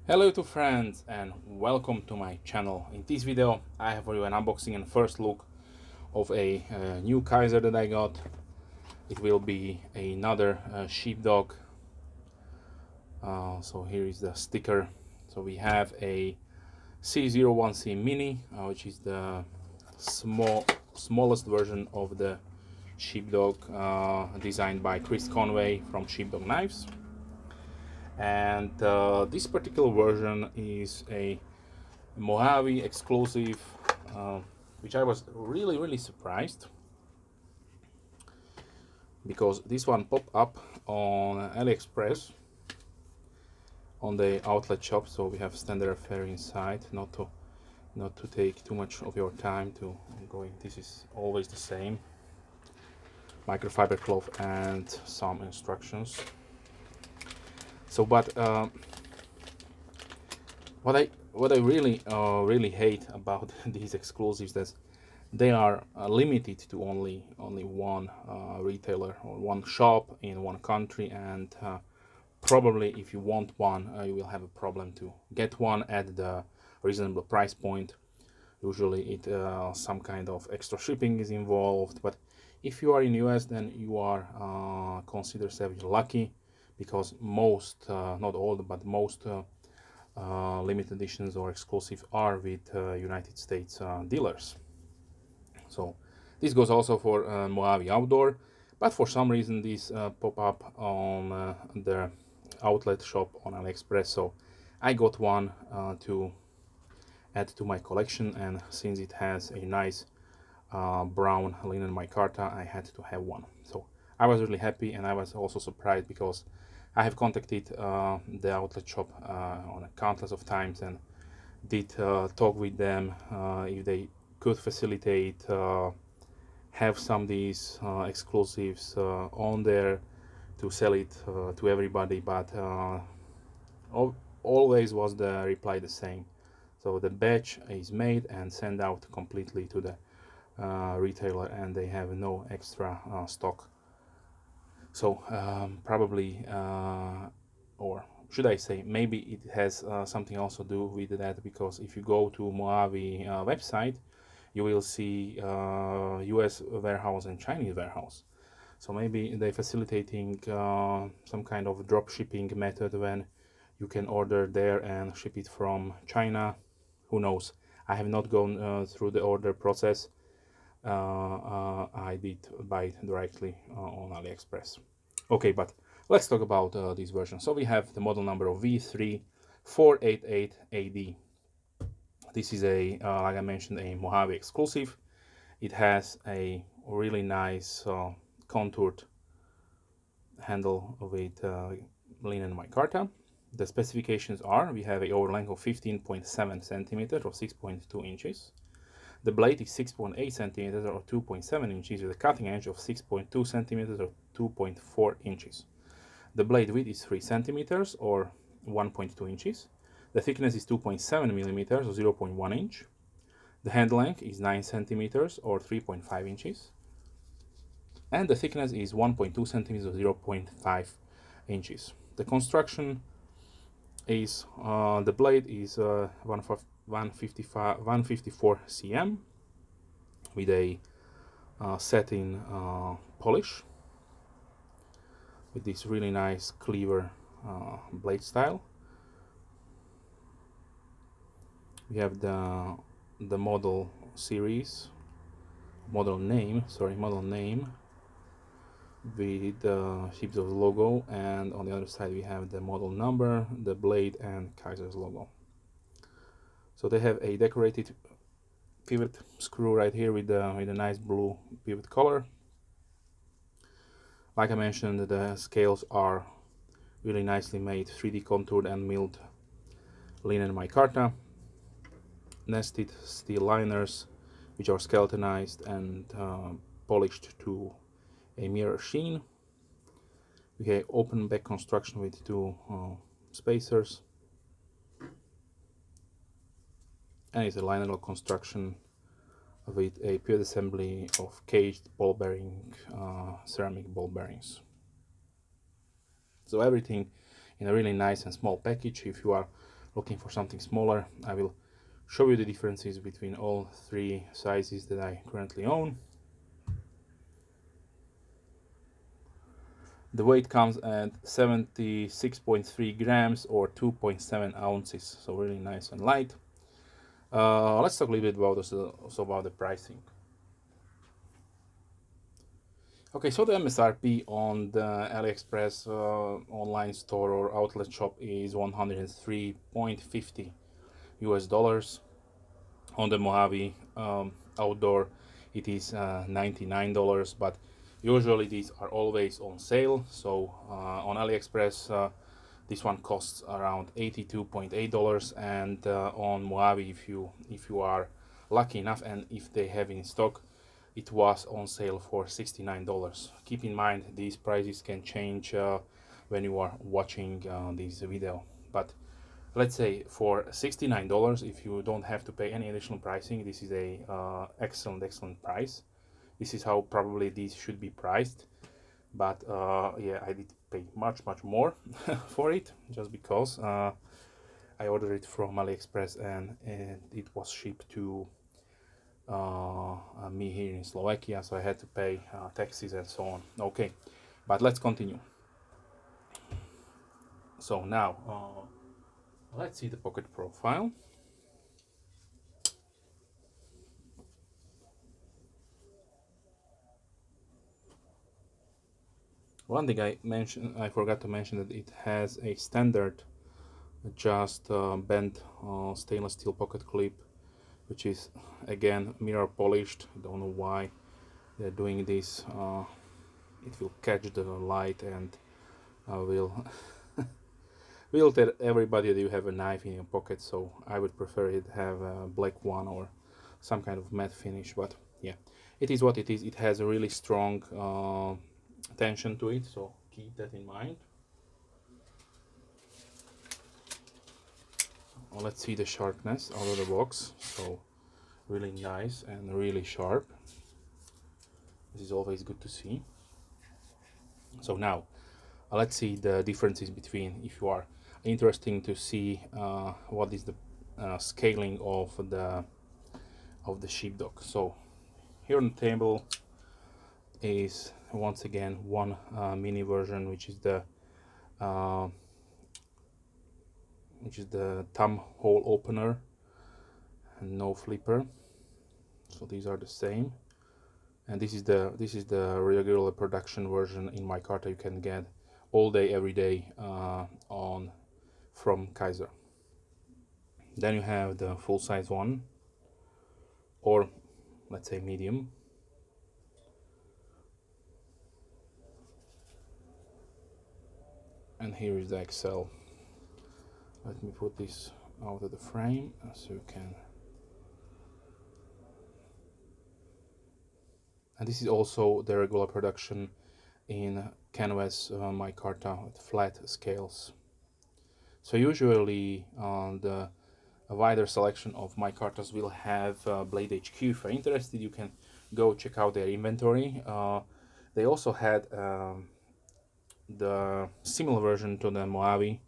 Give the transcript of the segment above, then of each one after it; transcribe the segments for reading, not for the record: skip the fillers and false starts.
Hello to friends and welcome to my channel. In this video I have for you an unboxing and first look of a new Kizer that I got. It will be another sheepdog. So here is the sticker. So we have a C01C Mini, which is the smallest version of the sheepdog, designed by Conway from Sheepdog Knives. And this particular version is a Mojave exclusive, uh, which I was really surprised because this one popped up on AliExpress on the outlet shop. So we have standard affair inside, not to take too much of your time to going. This is always the same microfiber cloth and some instructions. So but what I really hate about these exclusives is they are limited to only one retailer or one shop in one country, and probably if you want one, you will have a problem to get one at the reasonable price point. Usually it some kind of extra shipping is involved, but if you are in US, then you are consider yourself lucky, because most, not all, but most limited editions or exclusive are with United States dealers. So this goes also for Mojave Outdoor, but for some reason these pop up on the outlet shop on AliExpress. So I got one to add to my collection, and since it has a nice brown linen micarta, I had to have one. So I was really happy, and I was also surprised because I have contacted the outlet shop on a countless of times and did talk with them if they could facilitate have some of these exclusives on there to sell it to everybody, but always was the reply the same. So the batch is made and sent out completely to the retailer, and they have no extra stock. So probably, or should I say, maybe it has something also to do with that, because if you go to Mojave website, you will see US warehouse and Chinese warehouse. So maybe they're facilitating some kind of drop shipping method when you can order there and ship it from China. Who knows? I have not gone through the order process. I did buy it directly on AliExpress. Okay, but let's talk about this version. So we have the model number of V3488AD. This is a, like I mentioned, a Mojave exclusive. It has a really nice contoured handle with linen micarta. The specifications are: we have a over length of 15.7 centimeters or 6.2 inches. The blade is 6.8 centimeters or 2.7 inches with a cutting edge of 6.2 centimeters or 2.4 inches. The blade width is 3 centimeters or 1.2 inches. The thickness is 2.7 millimeters or 0.1 inch. The hand length is 9 centimeters or 3.5 inches. And the thickness is 1.2 centimeters or 0.5 inches. The construction is, the blade is 154 cm with a satin polish with this really nice cleaver blade style. We have the model series, model name with the Sheepdog logo, and on the other side we have the model number, the blade, and Kizer's logo. So they have a decorated pivot screw right here with a nice blue pivot color. Like I mentioned, the scales are really nicely made, 3D contoured and milled linen micarta. Nested steel liners which are skeletonized and polished to a mirror sheen. We have open back construction with two spacers, and it's a lineal construction with a pivot assembly of caged ball bearing, ceramic ball bearings. So everything in a really nice and small package. If you are looking for something smaller, I will show you the differences between all three sizes that I currently own. The weight comes at 76.3 grams or 2.7 ounces, so really nice and light. Let's talk a little bit about also about the pricing. Okay, so the MSRP on the AliExpress online store or outlet shop is 103.50 US dollars. On the Mojave outdoor it is $99, but usually these are always on sale. So on AliExpress this one costs around $82.8, and on Mojave, if you are lucky enough and if they have in stock, it was on sale for $69. Keep in mind these prices can change when you are watching this video, but let's say for $69, if you don't have to pay any additional pricing, this is a excellent price. This is how probably these should be priced, but yeah, I did pay much more for it, just because I ordered it from AliExpress and it was shipped to me here in Slovakia, so I had to pay taxes and so on. Okay, but let's continue. So now let's see the pocket profile. One thing I forgot to mention, that it has a standard just bent stainless steel pocket clip, which is again mirror polished. I don't know why they're doing this. It will catch the light and will will tell everybody that you have a knife in your pocket. So I would prefer it have a black one or some kind of matte finish. But yeah, it is what it is. It has a really strong tension to it, so keep that in mind. Let's see the sharpness out of the box. So really nice and really sharp. This is always good to see. So now let's see the differences between, if you are interested to see what is the scaling of the Sheepdog. So here on the table is once again one mini version, which is the thumb hole opener and no flipper. So these are the same, and this is the regular production version in Micarta. You can get all day every day from Kizer. Then you have the full size one, or let's say medium, and here is the XL. Let me put this out of the frame so you can. And this is also the regular production in Conway's Micarta with flat scales. So usually the a wider selection of Micartas will have Blade HQ. If you're interested, you can go check out their inventory. They also had the similar version to the Mojave,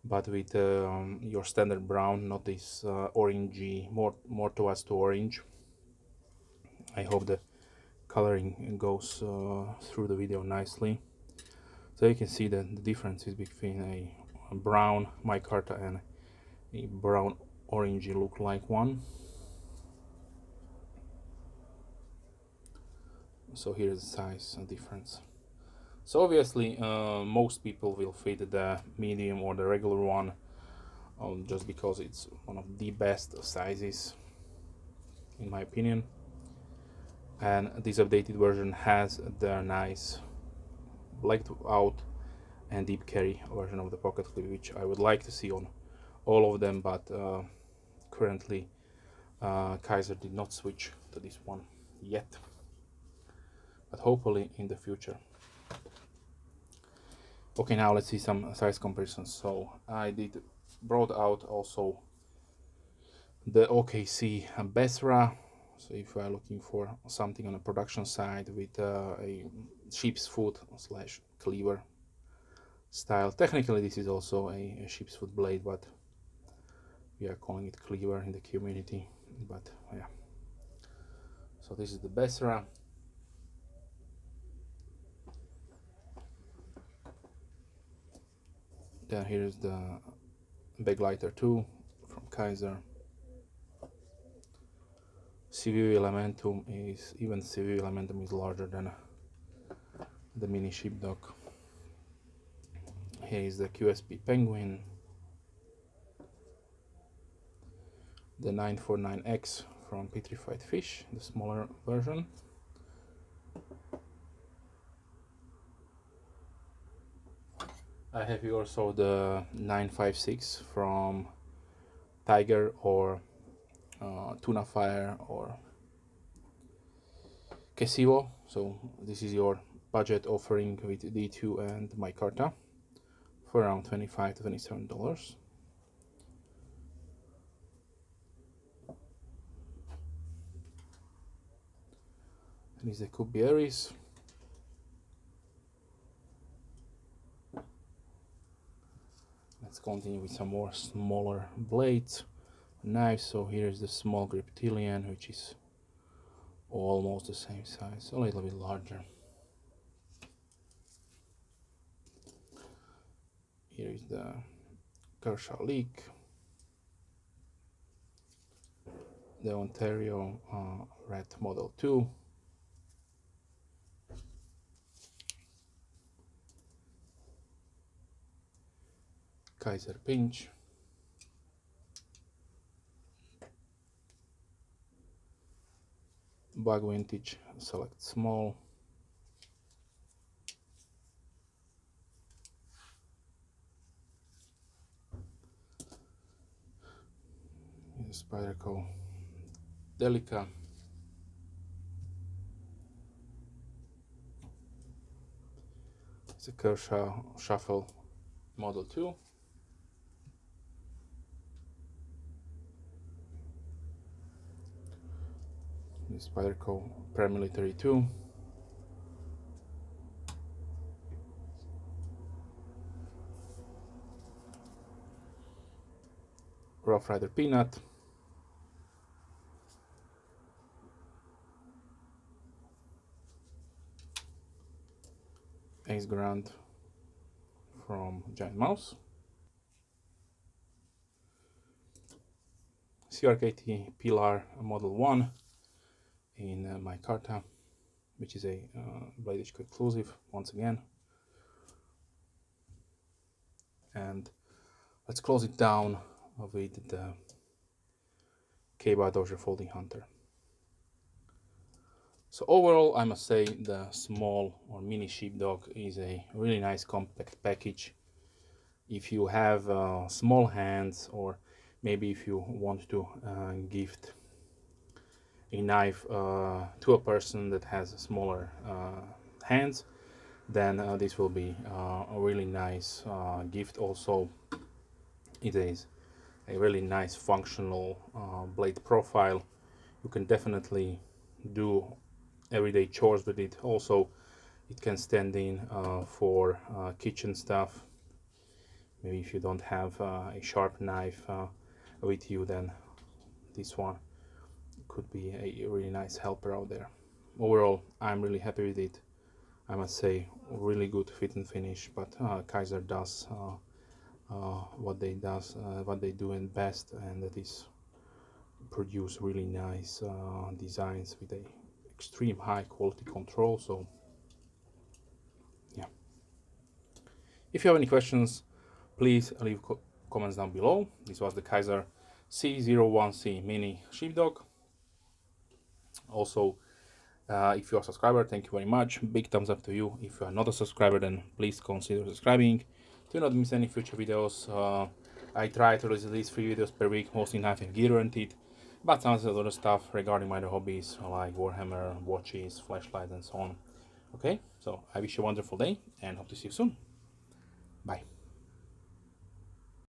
but with your standard brown, not this orangey, more towards to orange. I hope the coloring goes through the video nicely. So you can see the differences between a brown Micarta and a brown orangey look like one. So here's the size difference. So obviously most people will fit the medium or the regular one, just because it's one of the best sizes in my opinion. And this updated version has the nice blacked out and deep carry version of the pocket clip, which I would like to see on all of them, but currently Kizer did not switch to this one yet, but hopefully in the future. Okay, now let's see some size comparisons. So I brought out also the OKC Besra. So if you are looking for something on a production side with a Sheepsfot / cleaver style, technically this is also a Sheepsfot blade, but We are calling it cleaver in the community, but yeah. So this is the Besra. Then here's the bag lighter 2 from Kizer. CV Elementum is, even CV Elementum is larger than the mini Sheepdog. Here is the QSP Penguin, the 949X from Petrified Fish, the smaller version. I have here also the 956 from Tiger or Tuna Fire or Kesivo. So this is your budget offering with D2 and Micarta for around $25 to $27. And is the Cubiaris. Let's continue with some more smaller blades, knives. So here's the small Reptilian, which is almost the same size, a little bit larger. Here is the Kershaw Leak, the Ontario Red Model 2, Kizer Pinch, Bug Vintage Select Small, Spyderco Delica, it's a Kershaw Shuffle Model 2, the Spyderco Paramilitary 2, Rough Rider Peanut, Ace Grand from Giant Mouse, CRKT Pilar Model 1 in Micarta, which is a Blade HQ exclusive once again. And let's close it down with the K-Bar Dozier Folding Hunter. So overall, I must say the small or mini Sheepdog is a really nice compact package. If you have small hands, or maybe if you want to gift a knife to a person that has smaller hands, then this will be a really nice gift. Also, it is a really nice functional blade profile. You can definitely do everyday chores with it. Also, it can stand in for kitchen stuff. Maybe if you don't have a sharp knife with you, then this one could be a really nice helper out there. Overall, I'm really happy with it. I must say, really good fit and finish, but Kizer does what they do in best, and that is produce really nice designs with a extreme high quality control. So yeah, if you have any questions, please leave comments down below. This was the Kizer C01C mini Sheepdog. Also, if you're a subscriber, thank you very much. Big thumbs up to you. If you are not a subscriber, then please consider subscribing to not miss any future videos. I try to release at least 3 videos per week, mostly knife and gear oriented, but some other stuff regarding my other hobbies like Warhammer, watches, flashlights, and so on. Okay, so I wish you a wonderful day and hope to see you soon. Bye.